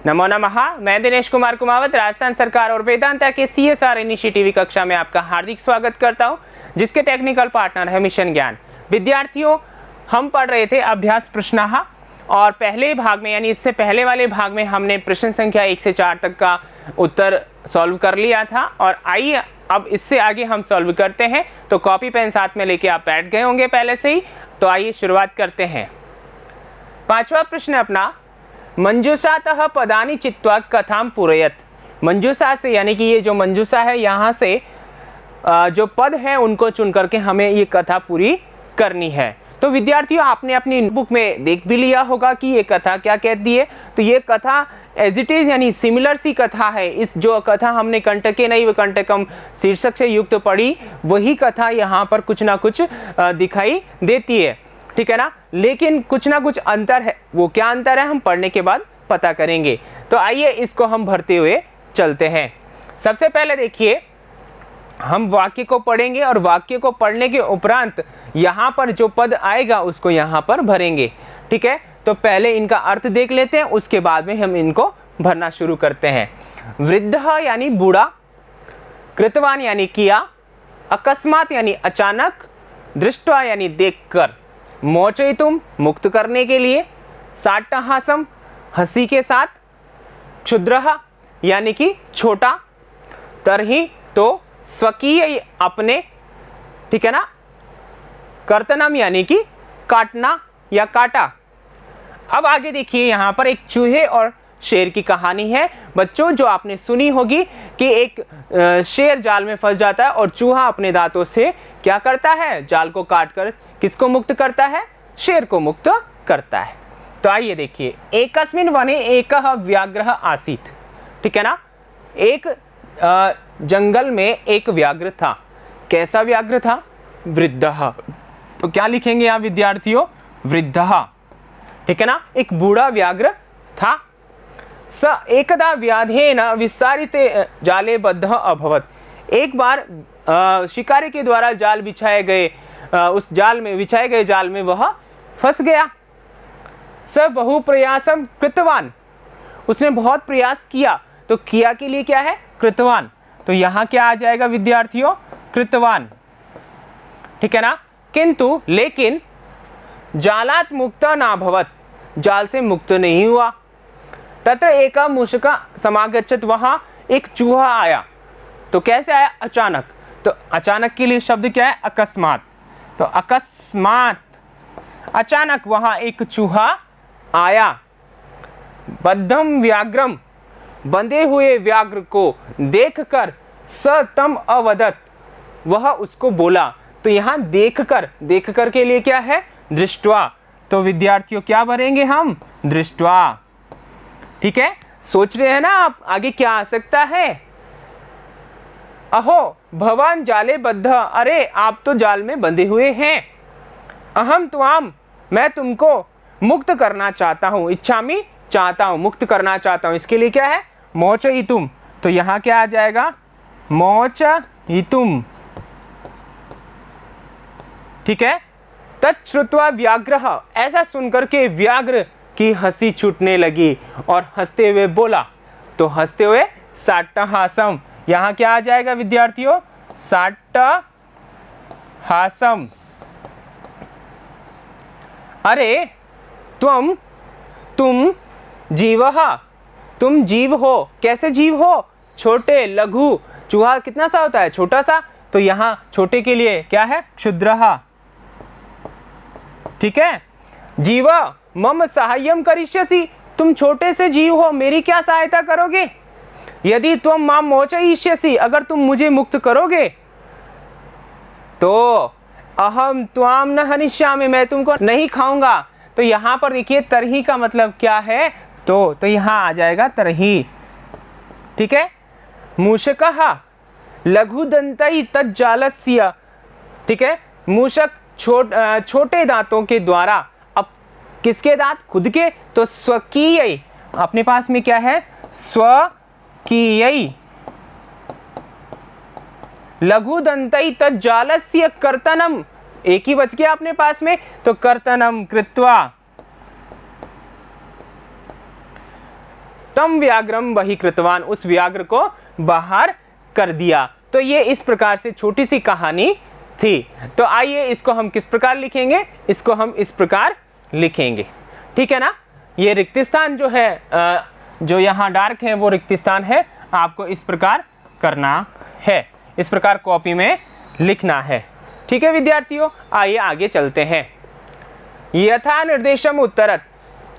नमो नमः। मैं दिनेश कुमार कुमावत राजस्थान सरकार और वेदांता के CSR इनिशिएटिव कक्षा में आपका हार्दिक स्वागत करता हूं, जिसके टेक्निकल पार्टनर है मिशन ज्ञान। विद्यार्थियों, हम पढ़ रहे थे अभ्यास प्रश्नः और पहले भाग में यानी इससे पहले वाले भाग में हमने प्रश्न संख्या 1 से 4 तक का उत्तर सॉल्व कर लिया था। और आइए अब इससे आगे हम सॉल्व करते हैं। तो कॉपी पेन साथ में लेके आप बैठ गए होंगे पहले से ही। तो आइए शुरुआत करते हैं। पांचवा प्रश्न अपना, मंजूषातः पदानि चित्वा कथाम पूरयत। मंजूषा से यानी कि ये जो मंजूषा है यहाँ से जो पद है उनको चुन करके हमें ये कथा पूरी करनी है। तो विद्यार्थियों, आपने अपनी बुक में देख भी लिया होगा कि ये कथा क्या कहती है। तो ये कथा एज इट इज यानी सिमिलर सी कथा है। इस जो कथा हमने कंटके नहीं व कंटकम शीर्षक से युक्त पढ़ी, वही कथा यहाँ पर कुछ ना कुछ दिखाई देती है, ठीक है ना। लेकिन कुछ ना कुछ अंतर है। वो क्या अंतर है हम पढ़ने के बाद पता करेंगे। तो आइए इसको हम भरते हुए चलते हैं। सबसे पहले देखिए, हम वाक्य को पढ़ेंगे और वाक्य को पढ़ने के उपरांत यहाँ पर जो पद आएगा उसको यहाँ पर भरेंगे, ठीक है। तो पहले इनका अर्थ देख लेते हैं, उसके बाद में हम इनको भरना शुरू करते हैं। वृद्ध यानी बूढ़ा, कृतवान यानी किया, अकस्मात यानी अचानक, दृष्टवा यानी देखकर, मोचयितुम मुक्त करने के लिए, साट्टहासम हंसी के साथ, क्षुद्रः यानी कि छोटा, तरहि तो स्वकीय अपने, ठीक है ना, कर्तनम यानी कि काटना या काटा। अब आगे देखिए, यहाँ पर एक चूहे और शेर की कहानी है। बच्चों, जो आपने सुनी होगी कि एक शेर जाल में फंस जाता है और चूहा अपने दांतों से क्या करता है, जाल को काटकर किसको मुक्त करता है, शेर को मुक्त करता है। तो आइए देखिए, एकस्मिन् वने एकः व्याघ्रः आसीत्, ठीक है ना। एक जंगल में एक व्याघ्र था। कैसा व्याघ्र था? वृद्धः। तो क्या लिखेंगे यहाँ विद्यार्थियों? वृद्धः, ठीक है ना। एक बूढ़ा व्याघ्र था। स एकदा व्याधेन विस्तारिते जाले बद्धः अभवत्। एक बार शिकारी के द्वारा जाल बिछाए गए उस जाल में बिछाए गए जाल में वह फंस गया। स बहु प्रयासम कृतवान। उसने बहुत प्रयास किया। तो किया के लिए क्या है? कृतवान। तो यहाँ क्या आ जाएगा विद्यार्थियों? कृतवान, ठीक है ना। किंतु लेकिन जालात मुक्त नाभवत, जाल से मुक्त नहीं हुआ। तत्र एक मूषक समागच्छत, वहां एक चूहा आया। तो कैसे आया? अचानक। तो अचानक के लिए शब्द क्या है? अकस्मात। तो अकस्मात, अचानक वहां एक चूहा आया। बद्धम व्याघ्रम, बंधे हुए व्याघ्र को देखकर स तम अवदत, वह उसको बोला। तो यहाँ देखकर, देखकर के लिए क्या है? दृष्टवा। तो विद्यार्थियों क्या भरेंगे हम? दृष्टवा, ठीक है। सोच रहे हैं ना आप आगे क्या आ सकता है? अहो भवान जाले बद्ध, अरे आप तो जाल में बंधे हुए हैं। अहम त्वाम, मैं तुमको मुक्त करना चाहता हूं। इच्छामि, चाहता हूं, मुक्त करना चाहता हूं। इसके लिए क्या है? मोचयितुम। तो यहां क्या आ जाएगा? मोचयितुम, ठीक है। तच्छ्रुत्वा व्याघ्रः, ऐसा सुनकर के व्याघ्र की हंसी छूटने लगी और हंसते हुए बोला। तो हंसते हुए साट्टहासम, यहां क्या आ जाएगा विद्यार्थियों? साट्टहासम। अरे तुम जीवः, तुम जीव हो। कैसे जीव हो? छोटे, लघु। चूहा कितना सा होता है? छोटा सा। तो यहां छोटे के लिए क्या है? क्षुद्रः, ठीक है। जीव मम सहाय्यम करिष्यसि, तुम छोटे से जीव हो, मेरी क्या सहायता करोगे? यदि तुम माम मोचयिष्यसि, अगर तुम मुझे मुक्त करोगे तो अहम त्वाम न हनिष्यामि, मैं तुमको नहीं खाऊंगा। तो यहां पर देखिए, तरही का मतलब क्या है? तो यहां आ जाएगा तरही, ठीक है। मूषकः लघुदंतै तज्जालस्य, ठीक है। मूषक छोटे दांतों के द्वारा, अब किसके दांत? खुद के। तो स्वकीय, अपने पास में क्या है? स्वकीय। लघुदंतै तज्जालस्य कर्तनम, एक ही बच गया अपने पास में। तो कर्तनम कृत्वा, तम व्याघ्रम बहिकृतवान, उस व्याघ्र को बाहर कर दिया। तो ये इस प्रकार से छोटी सी कहानी थी। तो आइए इसको हम किस प्रकार लिखेंगे, इसको हम इस प्रकार लिखेंगे, ठीक है ना। ये रिक्त स्थान जो है, जो यहाँ डार्क है वो रिक्त स्थान है, आपको इस प्रकार करना है, इस प्रकार कॉपी में लिखना है, ठीक है विद्यार्थियों। आइए आगे चलते हैं। यथा निर्देशम उत्तरत,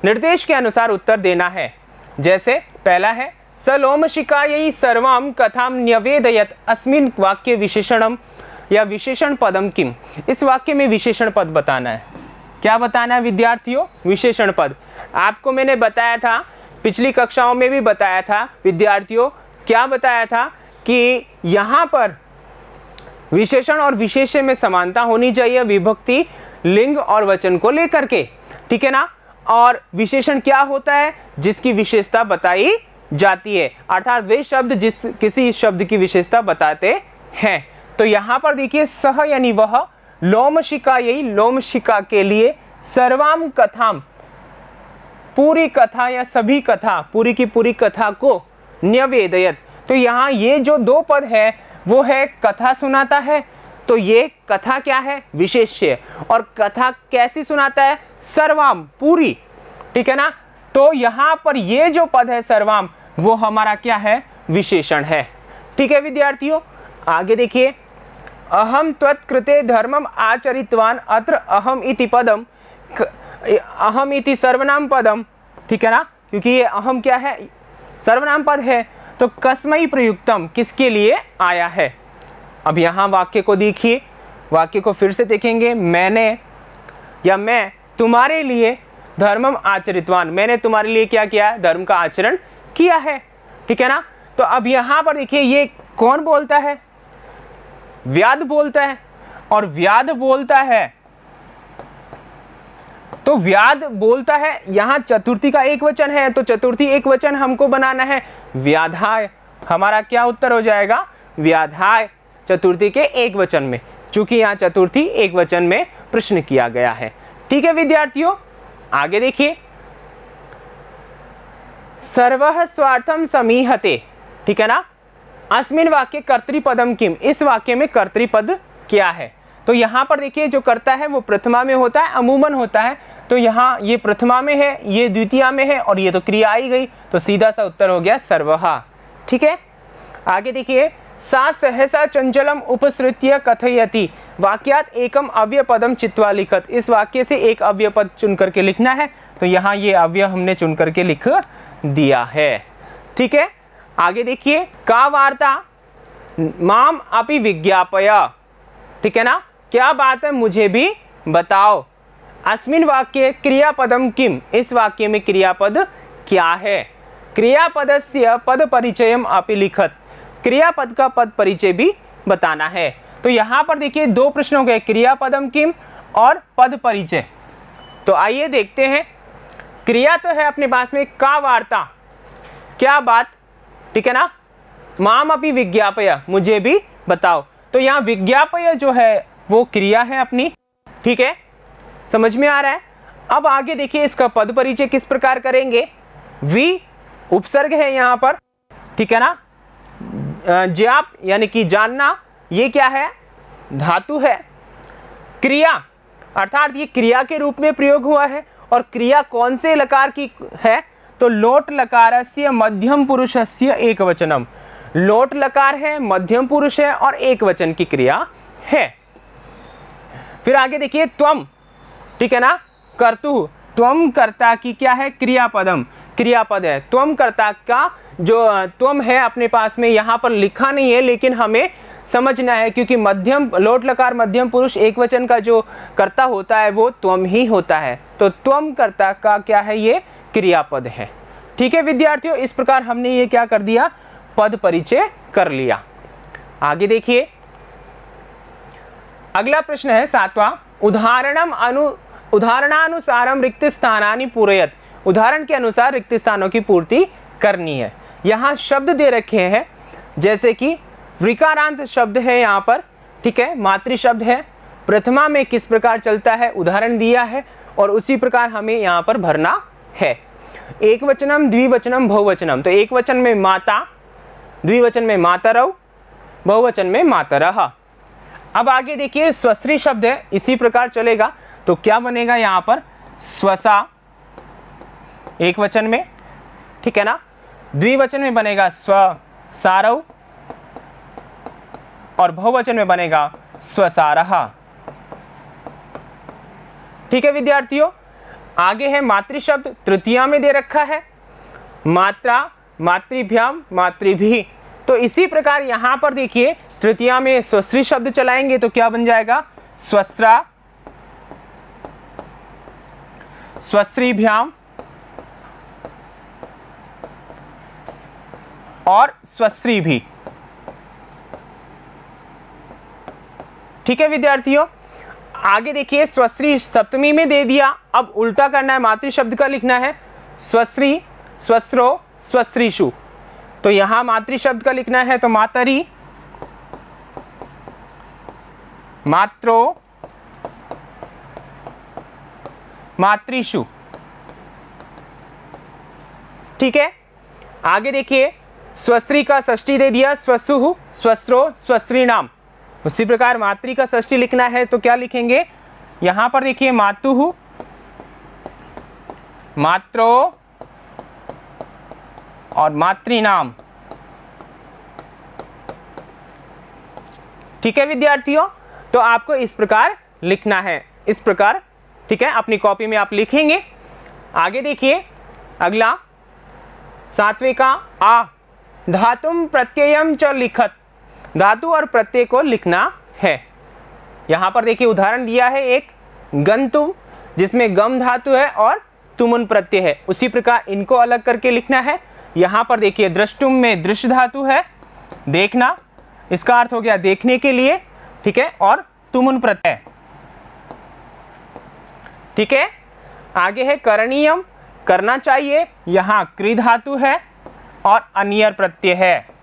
निर्देश के अनुसार उत्तर देना है। जैसे पहला है सलोमशिकायै सर्वाम कथाम न्यवेदयत, अस्मिन् वाक्य विशेषणम या विशेषण पदम किम, इस वाक्य में विशेषण पद बताना है। क्या बताना है विद्यार्थियों, विशेषण पद। आपको मैंने बताया था, पिछली कक्षाओं में भी बताया था विद्यार्थियों, क्या बताया था कि यहाँ पर विशेषण और विशेष्य में समानता होनी चाहिए, विभक्ति लिंग और वचन को लेकर के, ठीक है ना। और विशेषण क्या होता है, जिसकी विशेषता बताई जाती है, अर्थात वे शब्द जिस किसी शब्द की विशेषता बताते हैं। तो यहाँ पर देखिए सह यानी वह, लोमशिकायै, लोमशिका के लिए, सर्वाम कथाम, पूरी कथा या सभी कथा, पूरी की पूरी कथा को, न्यवेदयत, तो यहाँ ये जो दो पद है वो है कथा सुनाता है, तो ये कथा क्या है, विशेष्य, और कथा कैसी सुनाता है, सर्वाम, पूरी, ठीक है ना। तो यहाँ पर ये जो पद है सर्वाम, वो हमारा क्या है, विशेषण है, ठीक है विद्यार्थियों। आगे देखिए, अहम त्वत्कृते धर्मम आचरितवान, अत्र अहम इति पदम, अहम इति सर्वनाम पदम, ठीक है ना, क्योंकि ये अहम क्या है, सर्वनाम पद है। तो कस्मै प्रयुक्तम, किसके लिए आया है। अब यहाँ वाक्य को देखिए, वाक्य को फिर से देखेंगे, मैंने या मैं तुम्हारे लिए धर्मम आचरितवान, मैंने तुम्हारे लिए क्या किया, धर्म का आचरण किया है, ठीक है ना। तो अब यहाँ पर देखिए ये कौन बोलता है, व्याध बोलता है, और व्याध बोलता है, तो व्याध बोलता है, यहाँ चतुर्थी का एक वचन है, तो चतुर्थी एक वचन हमको बनाना है, व्याधाय, हमारा क्या उत्तर हो जाएगा, व्याधाय, चतुर्थी के एक वचन में, चूंकि यहाँ चतुर्थी एक वचन में प्रश्न किया गया है, ठीक है विद्यार्थियों। आगे देखिए, सर्वः स्वार्थम समीहते, ठीक है ना। अस्मिन् वाक्य कर्तृपदम किम, इस वाक्य में कर्तृपद क्या है। तो यहाँ पर देखिए जो कर्ता है वो प्रथमा में होता है, अमूमन होता है, तो यहाँ ये प्रथमा में है, ये द्वितीया में है, और ये तो क्रिया आई गई, तो सीधा सा उत्तर हो गया सर्वहा, ठीक है। आगे देखिए, सा सहसा चंचलम उपसृत्य कथयति, वाक्यात एकम अव्यय पदम चित्वा लिखत, इस वाक्य से एक अव्यय पद चुन करके लिखना है, तो यहाँ ये अव्यय हमने चुन करके लिख दिया है, ठीक है। आगे देखिए, का वार्ता माम अपि विज्ञापय, ठीक है ना, क्या बात है मुझे भी बताओ। अस्मिन् वाक्ये क्रियापदम किम, इस वाक्य में क्रियापद क्या है। क्रियापदस्य पद परिचयम अपि लिखत, क्रियापद का पद परिचय भी बताना है। तो यहाँ पर देखिए दो प्रश्न हो गए, क्रियापदम किम और पद परिचय। तो आइए देखते हैं, क्रिया तो है अपने पास में, का वार्ता, क्या बात, ठीक है ना, माम अपि विज्ञापय, मुझे भी बताओ। तो यहाँ विज्ञापय जो है वो क्रिया है अपनी, ठीक है, समझ में आ रहा है। अब आगे देखिए इसका पद परिचय किस प्रकार करेंगे, वी उपसर्ग है यहाँ पर, ठीक है ना, ज्ञाप यानी कि जानना, ये क्या है, धातु है, क्रिया अर्थात ये क्रिया के रूप में प्रयोग हुआ है, और क्रिया कौन से लकार की है, तो लोट लकारस्य मध्यम पुरुषस्य एक वचनम, लोट लकार है, मध्यम पुरुष है, और एक वचन की क्रिया है। फिर आगे देखिए त्वम, ठीक है ना, कर्तु, त्वम कर्ता की क्या है, क्रियापदम, क्रियापद है। त्वम कर्ता का जो त्वम है अपने पास में यहाँ पर लिखा नहीं है, लेकिन हमें समझना है, क्योंकि मध्यम लोट लकार मध्यम पुरुष एक वचन का जो कर्ता होता है वो त्वम ही होता है। तो त्वम कर्ता का क्या है, ये क्रियापद है, ठीक है विद्यार्थियों। इस प्रकार हमने ये क्या कर दिया, पद परिचय कर लिया। आगे देखिए, अगला प्रश्न है 7वां, उदाहरणानुसारम रिक्त स्थानानि पूरयत, उदाहरण के अनुसार रिक्त स्थानों की पूर्ति करनी है। यहाँ शब्द दे रखे हैं, जैसे कि विकारांत शब्द है यहाँ पर, ठीक है, मातृ शब्द है, प्रथमा में किस प्रकार चलता है उदाहरण दिया है, और उसी प्रकार हमें यहाँ पर भरना है। एक वचनम, द्विवचनम, बहुवचनम। तो एक वचन में माता, द्विवचन में मातरौ, बहुवचन में मातरः। अब आगे देखिए स्वश्री शब्द है, इसी प्रकार चलेगा। तो क्या बनेगा यहाँ पर, स्वसा एक वचन में, ठीक है ना। द्विवचन में बनेगा स्वसारौ और बहुवचन में बनेगा स्वसारः। ठीक है विद्यार्थियों। आगे है मातृ शब्द, तृतीया में दे रखा है, मात्रा, मातृभ्याम, मातृभि। तो इसी प्रकार यहां पर देखिए तृतीया में स्वश्री शब्द चलाएंगे तो क्या बन जाएगा, स्वस्रा, स्वश्रीभ्याम और स्वश्री भी। ठीक है विद्यार्थियों। आगे देखिए स्वश्री सप्तमी में दे दिया, अब उल्टा करना है, मातृ शब्द का लिखना है स्वश्री, स्वस्रो, स्वश्रीषु। तो यहां मातृ शब्द का लिखना है तो मातरी, मात्रो, मातृषु। ठीक है। आगे देखिए स्वश्री का षष्ठी दे दिया, स्वसुहु, स्वस्रो, स्वश्रीणाम। उसी प्रकार मातृ का षष्ठी लिखना है तो क्या लिखेंगे, यहां पर देखिए मातुहु, मात्रो और मातृनाम। ठीक है विद्यार्थियों। तो आपको इस प्रकार लिखना है, इस प्रकार, ठीक है, अपनी कॉपी में आप लिखेंगे। आगे देखिए अगला 7वें का आ, धातुम प्रत्ययम च लिखत। धातु और प्रत्यय को लिखना है। यहां पर देखिए उदाहरण दिया है एक गंतुम, जिसमें गम धातु है और तुमुन प्रत्यय है। उसी प्रकार इनको अलग करके लिखना है। यहां पर देखिए दृष्टुम में दृश्य धातु है, देखना, इसका अर्थ हो गया देखने के लिए, ठीक है, और तुमुन प्रत्यय। ठीक है। आगे है करणीयम, करना चाहिए, यहां क्रि धातु है और अनियर प्रत्यय है।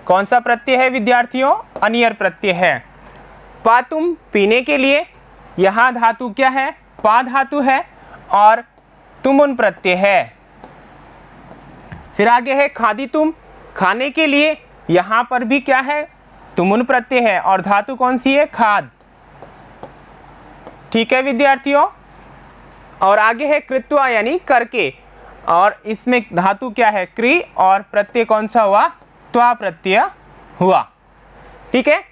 कौन सा प्रत्यय है विद्यार्थियों, अनियर प्रत्यय है। पातुम, पीने के लिए, यहां धातु क्या है, पा धातु है और तुमुन प्रत्यय है। फिर आगे है खादितुम, खाने के लिए, यहां पर भी क्या है, तुमुन प्रत्यय है और धातु कौन सी है, खाद। ठीक है विद्यार्थियों। और आगे है कृत्वा यानी करके, और इसमें धातु क्या है, क्रि, और प्रत्यय कौन सा हुआ, त्वा प्रत्यय हुआ। ठीक है।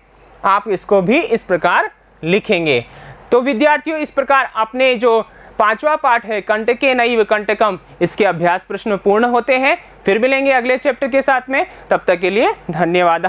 आप इसको भी इस प्रकार लिखेंगे। तो विद्यार्थियों इस प्रकार अपने जो 5वां पाठ है कंटके नैव कंटकम, इसके अभ्यास प्रश्न पूर्ण होते हैं। फिर मिलेंगे अगले चैप्टर के साथ में, तब तक के लिए धन्यवाद।